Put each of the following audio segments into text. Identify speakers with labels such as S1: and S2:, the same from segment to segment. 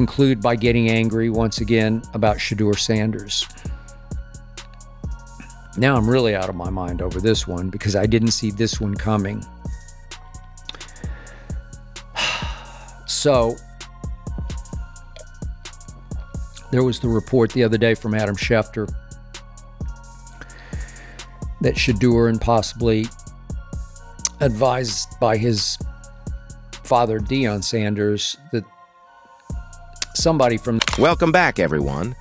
S1: Conclude by getting angry once again about Shedeur Sanders. Now I'm really out of my mind over this one because I didn't see this one coming. So there was the report the other day from Adam Schefter that Shedeur, and possibly advised by his father, Deion Sanders, that somebody from...
S2: Welcome back, everyone.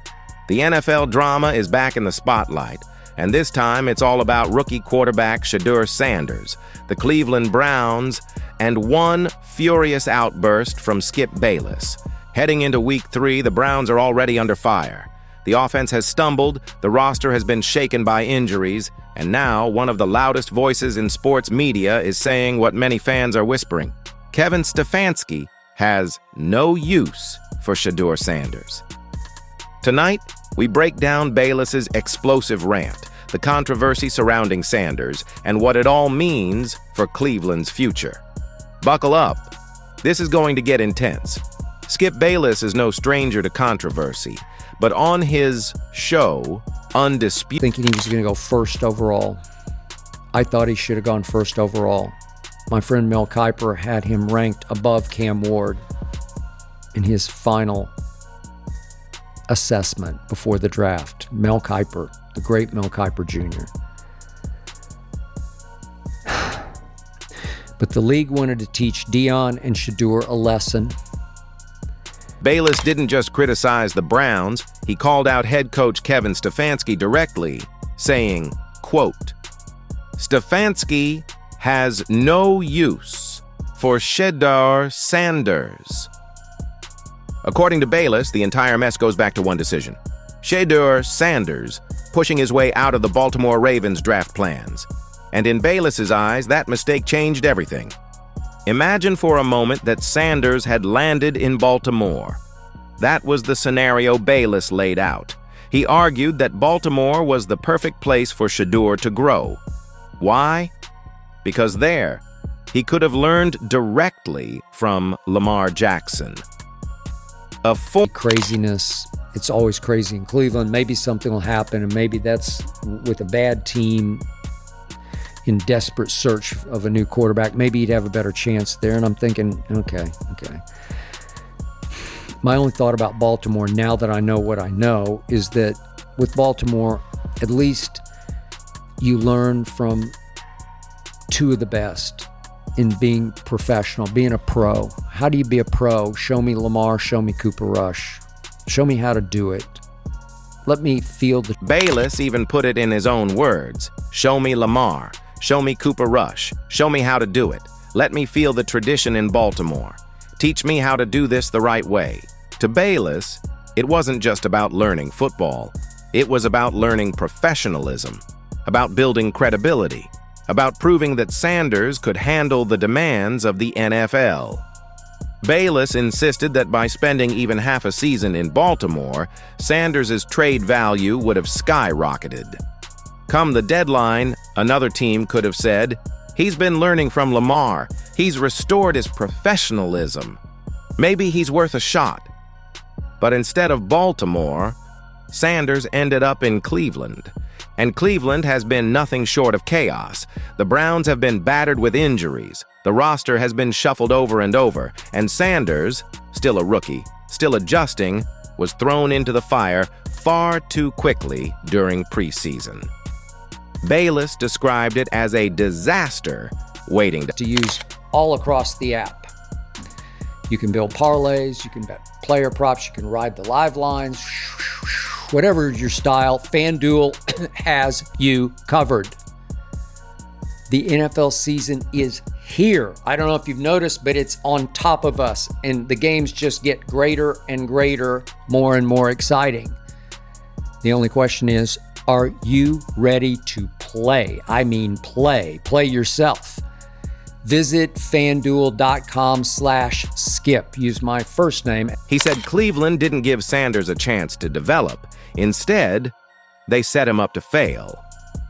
S2: The NFL drama is back in the spotlight, and this time it's all about rookie quarterback Shedeur Sanders, the Cleveland Browns, and one furious outburst from SkipBayless. Heading into Week 3, the Browns are already under fire. The offense has stumbled, the roster has been shaken by injuries, and now one of the loudest voices in sports media is saying what many fans are whispering. Kevin Stefanski has no use for Shedeur Sanders. Tonight, we break down Bayless's explosive rant, the controversy surrounding Sanders, and what it all means for Cleveland's future. Buckle up. This is going to get intense. SkipBayless is no stranger to controversy, but on his show, Undisputed...
S1: Thinking he was going to go first overall. I thought he should have gone first overall. My friend Mel Kiper had him ranked above Cam Ward in his final assessment before the draft. Mel Kiper, the great Mel Kiper Jr. But the league wanted to teach Deion and Shedeur a lesson.
S2: Bayless didn't just criticize the Browns, he called out head coach Kevin Stefanski directly, saying, quote, "Stefanski has no use for Shedeur Sanders." According to Bayless, the entire mess goes back to one decision: Shedeur Sanders pushing his way out of the Baltimore Ravens draft plans. And in Bayless's eyes, that mistake changed everything. Imagine for a moment that Sanders had landed in Baltimore. That was the scenario Bayless laid out. He argued that Baltimore was the perfect place for Shedeur to grow. Why? Because there, he could have learned directly from Lamar Jackson.
S1: Craziness. It's always crazy in Cleveland. Maybe something will happen, and maybe that's with a bad team in desperate search of a new quarterback. Maybe he'd have a better chance there. And I'm thinking, okay. My only thought about Baltimore, now that I know what I know, is that with Baltimore, at least you learn from two of the best in being professional, being a pro. How do you be a pro? Show me Lamar, show me Cooper Rush. Show me how to do it. Let me feel the...
S2: Bayless even put it in his own words. Show me Lamar. Show me Cooper Rush. Show me how to do it. Let me feel the tradition in Baltimore. Teach me how to do this the right way. To Bayless, it wasn't just about learning football. It was about learning professionalism, about building credibility, about proving that Sanders could handle the demands of the NFL. Bayless insisted that by spending even half a season in Baltimore, Sanders' trade value would have skyrocketed. Come the deadline, another team could have said, "He's been learning from Lamar. He's restored his professionalism. Maybe he's worth a shot." But instead of Baltimore, Sanders ended up in Cleveland. And Cleveland has been nothing short of chaos. The Browns have been battered with injuries. The roster has been shuffled over and over. And Sanders, still a rookie, still adjusting, was thrown into the fire far too quickly during preseason. Bayless described it as a disaster waiting
S1: to use all across the app. You can build parlays, you can bet player props, you can ride the live lines, whatever your style, FanDuel has you covered. The NFL season is here. I don't know if you've noticed, but it's on top of us, and the games just get greater and greater, more and more exciting. The only question is, are you ready to play? I mean play. Play yourself. Visit FanDuel.com/skip. Use my first name.
S2: He said Cleveland didn't give Sanders a chance to develop. Instead, they set him up to fail.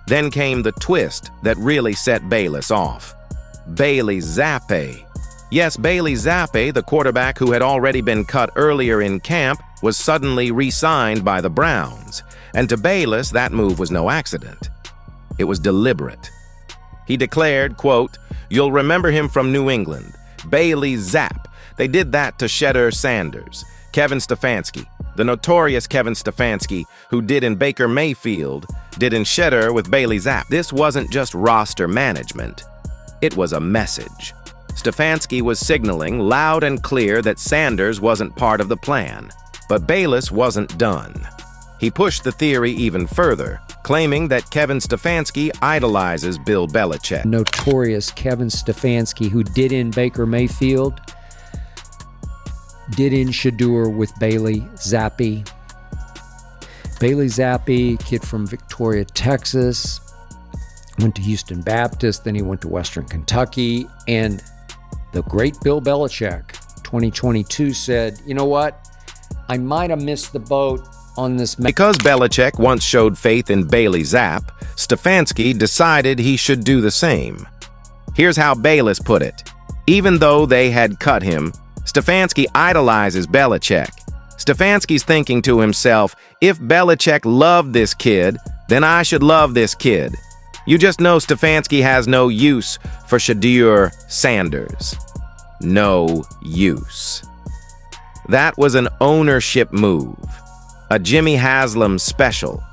S2: Then came the twist that really set Bayless off. Bailey Zappi. Yes, Bailey Zappi, the quarterback who had already been cut earlier in camp, was suddenly re-signed by the Browns. And to Bayless, that move was no accident. It was deliberate. He declared, quote, "You'll remember him from New England. Bailey Zapp. They did that to Shedeur Sanders. Kevin Stefanski, the notorious Kevin Stefanski, who did in Baker Mayfield, did in Shedeur with Bailey Zapp." This wasn't just roster management. It was a message. Stefanski was signaling loud and clear that Sanders wasn't part of the plan. But Bayless wasn't done. He pushed the theory even further, claiming that Kevin Stefanski idolizes Bill Belichick.
S1: Notorious Kevin Stefanski, who did in Baker Mayfield, did in Shedeur with Bailey Zappi. Bailey Zappi, kid from Victoria, Texas, went to Houston Baptist, then he went to Western Kentucky, and the great Bill Belichick, 2022, said, you know what? I might have missed the boat on this.
S2: Because Belichick once showed faith in Bailey Zapp, Stefanski decided he should do the same. Here's how Bayless put it. Even though they had cut him, Stefanski idolizes Belichick. Stefanski's thinking to himself, if Belichick loved this kid, then I should love this kid. You just know Stefanski has no use for Shedeur Sanders. No use. That was an ownership move, a Jimmy Haslam special,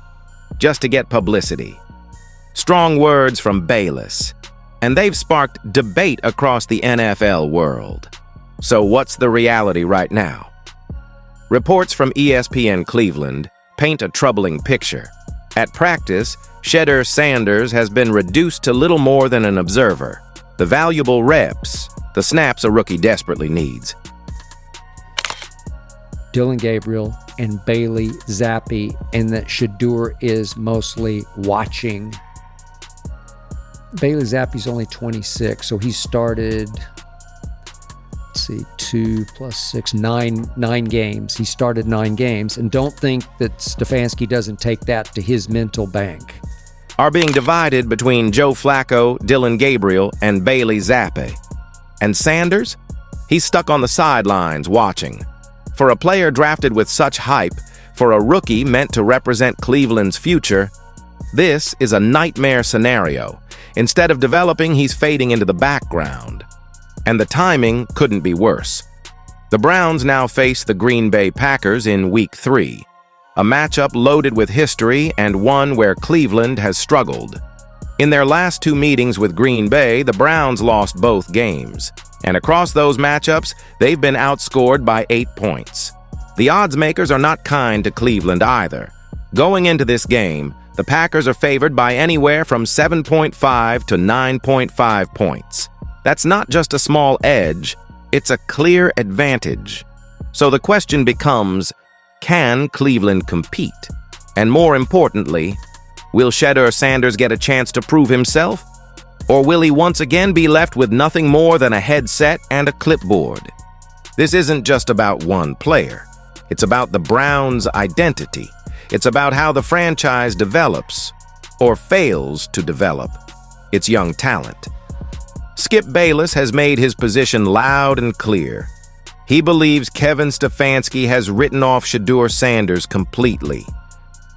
S2: just to get publicity. Strong words from Bayless, and they've sparked debate across the NFL world. So what's the reality right now? Reports from ESPN Cleveland paint a troubling picture. At practice, Shedeur Sanders has been reduced to little more than an observer. The valuable reps, the snaps a rookie desperately needs.
S1: Dillon Gabriel and Bailey Zappi, and that Shedeur is mostly watching. Bailey Zappi's only 26, so he started, let's see, 2 + 6, 9 games. He started 9 games, and don't think that Stefanski doesn't take that to his mental bank.
S2: Are being divided between Joe Flacco, Dillon Gabriel, and Bailey Zappi. And Sanders? He's stuck on the sidelines watching. For a player drafted with such hype, for a rookie meant to represent Cleveland's future, this is a nightmare scenario. Instead of developing, he's fading into the background. And the timing couldn't be worse. The Browns now face the Green Bay Packers in Week 3, a matchup loaded with history and one where Cleveland has struggled. In their last 2 meetings with Green Bay, the Browns lost both games. And across those matchups, they've been outscored by 8 points. The odds makers are not kind to Cleveland either. Going into this game, the Packers are favored by anywhere from 7.5 to 9.5 points. That's not just a small edge, it's a clear advantage. So the question becomes, can Cleveland compete? And more importantly, will Shedeur Sanders get a chance to prove himself? Or will he once again be left with nothing more than a headset and a clipboard? This isn't just about one player. It's about the Browns' identity. It's about how the franchise develops, or fails to develop, its young talent. SkipBayless has made his position loud and clear. He believes Kevin Stefanski has written off Shedeur Sanders completely.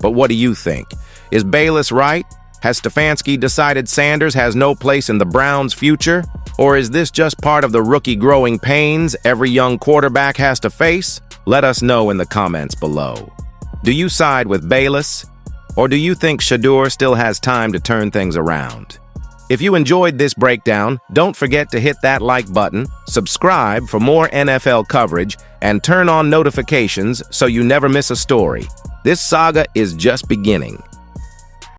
S2: But what do you think? Is Bayless right? Has Stefanski decided Sanders has no place in the Browns' future? Or is this just part of the rookie growing pains every young quarterback has to face? Let us know in the comments below. Do you side with Bayless? Or do you think Shedeur still has time to turn things around? If you enjoyed this breakdown, don't forget to hit that like button, subscribe for more NFL coverage, and turn on notifications so you never miss a story. This saga is just beginning.